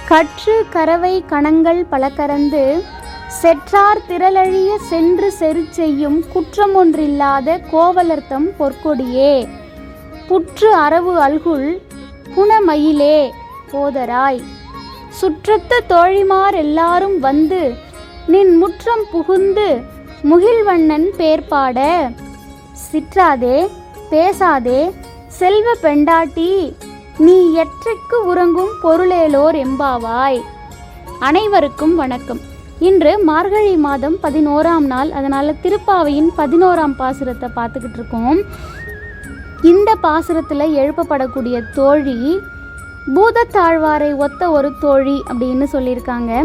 கற்று கரவை கணங்கள் பல கறந்து செற்றார் திரளழிய சென்று செரு செய்யும் குற்றமொன்றில்லாத கோவலர்த்தம் பொற்கொடியே புற்று அரவு அல்குல் புனமயிலே போதராய் சுற்றத்து தோழிமார் எல்லாரும் வந்து நின் முற்றம் புகுந்து முகில்வண்ணன் பேர்பாட சிற்றாதே பேசாதே செல்வ பெண்டாட்டி நீ எற்றைக்கு உறங்கும் பொருளேலோர் எம்பாவாய். அனைவருக்கும் வணக்கம். இன்று மார்கழி மாதம் 11ஆம் நாள். அதனால் திருப்பாவையின் 11ஆம் பாசுரத்தை பார்த்துக்கிட்டு இருக்கோம். இந்த பாசுரத்தில் எழுப்பப்படக்கூடிய தோழி பூதத்தாழ்வாரை ஒத்த ஒரு தோழி அப்படின்னு சொல்லியிருக்காங்க.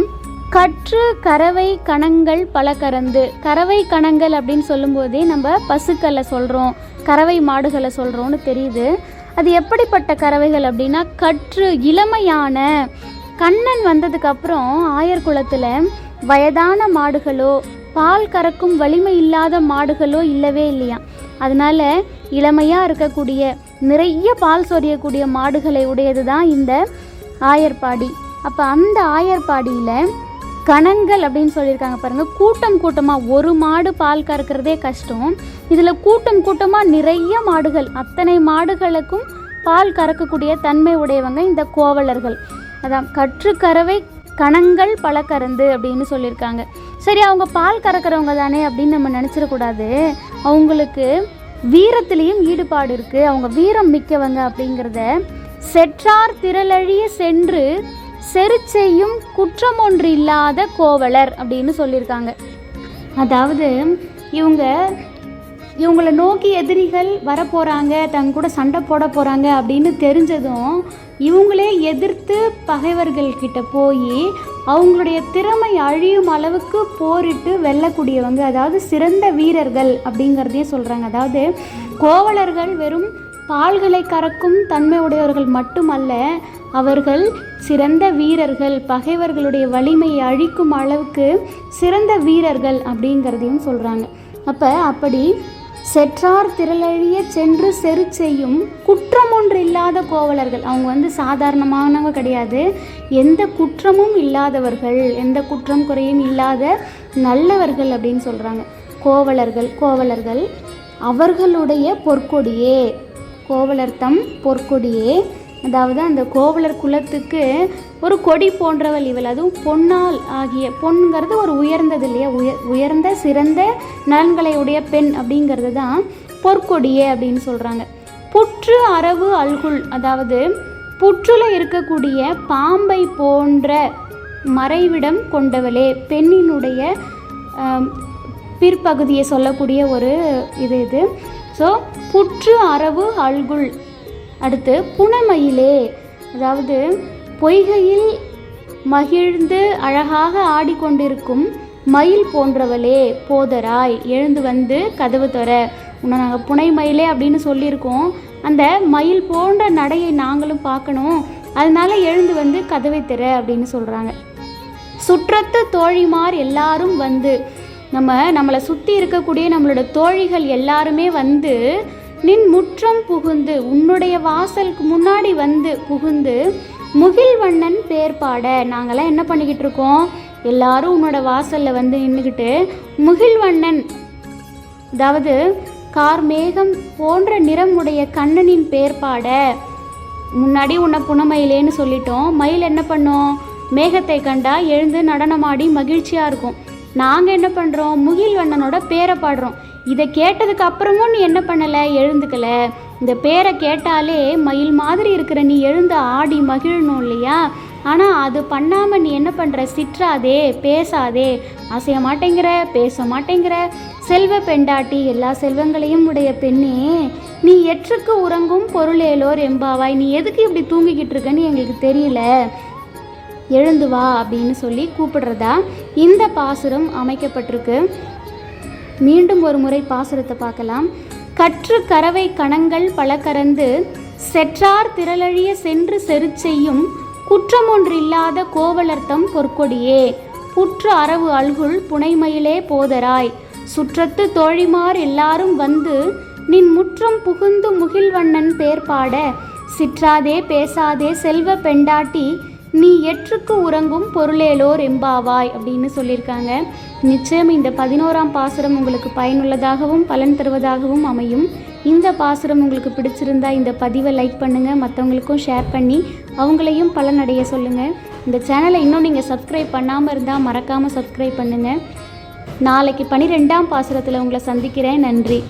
கற்று கரவை கணங்கள் பல கறந்து. கறவை கணங்கள் அப்படின்னு சொல்லும்போதே நம்ம பசுக்களை சொல்கிறோம், கறவை மாடுகளை சொல்கிறோன்னு தெரியுது. அது எப்படிப்பட்ட கறவைகள் அப்படின்னா, கற்று இளமையான கண்ணன் வந்ததுக்கப்புறம் ஆயர் குலத்தில் வயதான மாடுகளோ பால் கறக்கும் வலிமை இல்லாத மாடுகளோ இல்லவே இல்லையா. அதனால் இளமையாக இருக்கக்கூடிய நிறைய பால் சொரியக்கூடிய மாடுகளை உடையது தான் இந்த ஆயர்பாடி. அப்போ அந்த ஆயர்பாடியில் கணங்கள் அப்படின்னு சொல்லியிருக்காங்க பாருங்கள். கூட்டம் கூட்டமாக ஒரு மாடு பால் கறக்கிறதே கஷ்டம். இதில் கூட்டம் கூட்டமாக நிறைய மாடுகள், அத்தனை மாடுகளுக்கும் பால் கறக்கக்கூடிய தன்மை உடையவங்க இந்த கோவலர்கள். அதான் கற்று கறவை கணங்கள் பல கறந்து அப்படின்னு சொல்லியிருக்காங்க. சரி, அவங்க பால் கறக்கிறவங்க தானே அப்படின்னு நம்ம நினச்சிடக்கூடாது. அவங்களுக்கு வீரத்திலையும் ஈடுபாடு இருக்குது. அவங்க வீரம் மிக்கவங்க அப்படிங்கிறத செற்றார் திரளழிய சென்று செரு செய்யும் குற்றம் ஒன்று இல்லாத கோவலர் அப்படின்னு சொல்லியிருக்காங்க. அதாவது இவங்களை நோக்கி எதிரிகள் வரப்போகிறாங்க, தங்க கூட சண்டை போட போகிறாங்க அப்படின்னு தெரிஞ்சதும் இவங்களே எதிர்த்து பகைவர்கள்கிட்ட போய் அவங்களுடைய திறமை அழியும் அளவுக்கு போரிட்டு வெல்லக்கூடியவங்க, அதாவது சிறந்த வீரர்கள் அப்படிங்கிறதையும் சொல்கிறாங்க. அதாவது கோவலர்கள் வெறும் பால்களை கறக்கும் தன்மை உடையவர்கள் மட்டுமல்ல, அவர்கள் சிறந்த வீரர்கள், பகைவர்களுடைய வலிமையை அழிக்கும் அளவுக்கு சிறந்த வீரர்கள் அப்படிங்கிறதையும் சொல்கிறாங்க. அப்படி செற்றார் திரளழிய சென்று செரு செய்யும் குற்றம் ஒன்று இல்லாத கோவலர்கள். அவங்க சாதாரணமானவங்க கிடையாது, எந்த குற்றமும் இல்லாதவர்கள், எந்த குற்றம் குறையும் இல்லாத நல்லவர்கள் அப்படின்னு சொல்கிறாங்க. கோவலர்கள் அவர்களுடைய பொற்கொடியே, கோவலர்த்தம் பொற்கொடியே. அதாவது அந்த கோவலர் குலத்துக்கு ஒரு கொடி போன்றவள் இவள். அதுவும் பொன்னால் ஆகிய, பொன்ங்கிறது ஒரு உயர்ந்தது இல்லையா, உயர்ந்த சிறந்த நலன்களை உடைய பெண் அப்படிங்கிறது தான் பொற்கொடியே அப்படின்னு சொல்கிறாங்க. புற்று அரவு அல்குல், அதாவது புற்றுல இருக்கக்கூடிய பாம்பை போன்ற மறைவிடம் கொண்டவளே, பெண்ணினுடைய பிற்பகுதியை சொல்லக்கூடிய ஒரு இது. ஸோ புற்று அரவு அல்குல். அடுத்து புனமயிலே, அதாவது பொய்கையில் மகிழ்ந்து அழகாக ஆடிக்கொண்டிருக்கும் மயில் போன்றவளே போதராய், எழுந்து வந்து கதவு தர. உன்னை நாங்கள் புனை மயிலே அப்படின்னு சொல்லியிருக்கோம். அந்த மயில் போன்ற நடையை நாங்களும் பார்க்கணும், அதனால எழுந்து வந்து கதவை தர அப்படின்னு சொல்கிறாங்க. சுற்றத்து தோழிமார் எல்லாரும் வந்து, நம்மளை சுற்றி இருக்கக்கூடிய நம்மளோட தோழிகள் எல்லாருமே வந்து நின் முற்றம் புகுந்து, உன்னுடைய வாசலுக்கு முன்னாடி வந்து புகுந்து முகில்வண்ணன் பேர்பாட. நாங்களாம் என்ன பண்ணிக்கிட்டு இருக்கோம், எல்லாரும் உன்னோட வாசலில் வந்து நின்றுக்கிட்டு முகில்வண்ணன், அதாவது கார்மேகம் போன்ற நிறமுடைய கண்ணனின் பேர்பாட. முன்னாடி உன்னை புனமயிலேன்னு சொல்லிட்டோம். மயில் என்ன பண்ணோம், மேகத்தை கண்டா எழுந்து நடனமாடி மகிழ்ச்சியாக இருக்கும். நாங்கள் என்ன பண்ணுறோம், முகில்வண்ணனோட பேரை பாடுறோம். இதை கேட்டதுக்கு அப்புறமும் நீ என்ன பண்ணலை, எழுந்துக்கலை. இந்த பேரை கேட்டாலே மயில் மாதிரி இருக்கிற நீ எழுந்து ஆடி மகிழணும் இல்லையா. ஆனால் அது பண்ணாமல் நீ என்ன பண்ணுற, சிற்றாதே பேசாதே, அசைய மாட்டேங்கிற, பேச மாட்டேங்கிற, செல்வ பெண்டாட்டி, எல்லா செல்வங்களையும் உடைய பெண்ணே, நீ எற்றுக்கு உறங்கும் பொருளேலோர் எம்பாவாய், நீ எதுக்கு இப்படி தூங்கிக்கிட்டு இருக்கன்னு எங்களுக்கு தெரியல, எழுந்து வா அப்படின்னு சொல்லி கூப்பிடுறதா இந்த பாசுரம் அமைக்கப்பட்டிருக்கு. மீண்டும் ஒரு முறை பாசுரத்தை பார்க்கலாம். கற்று கரவை கணங்கள் பல கறந்து செற்றார் திரளழிய சென்று செரு செய்யும் குற்றம் ஒன்று இல்லாத கோவலர்த்தம் பொற்கொடியே புற்று அரவு அல்குல் புனைமயிலே போதராய் சுற்றத்து தோழிமார் எல்லாரும் வந்து நின் முற்றம் புகுந்து முகில்வண்ணன் பேர்பாட சிற்றாதே பேசாதே செல்வ பெண்டாட்டி நீ எற்றுக்கு உறங்கும் பொருளேலோர் எம்பாவாய் அப்படின்னு சொல்லியிருக்காங்க. நிச்சயம் இந்த 11ஆம் பாசுரம் உங்களுக்கு பயனுள்ளதாகவும் பலன் தருவதாகவும் அமையும். இந்த பாசுரம் உங்களுக்கு பிடிச்சிருந்தா இந்த பதிவை லைக் பண்ணுங்கள், மற்றவங்களுக்கும் ஷேர் பண்ணி அவங்களையும் பலனடைய சொல்லுங்கள். இந்த சேனலை இன்னும் நீங்கள் சப்ஸ்கிரைப் பண்ணாமல் இருந்தால் மறக்காமல் சப்ஸ்கிரைப் பண்ணுங்கள். நாளைக்கு 12ஆம் பாசுரத்தில் உங்களை சந்திக்கிறேன். நன்றி.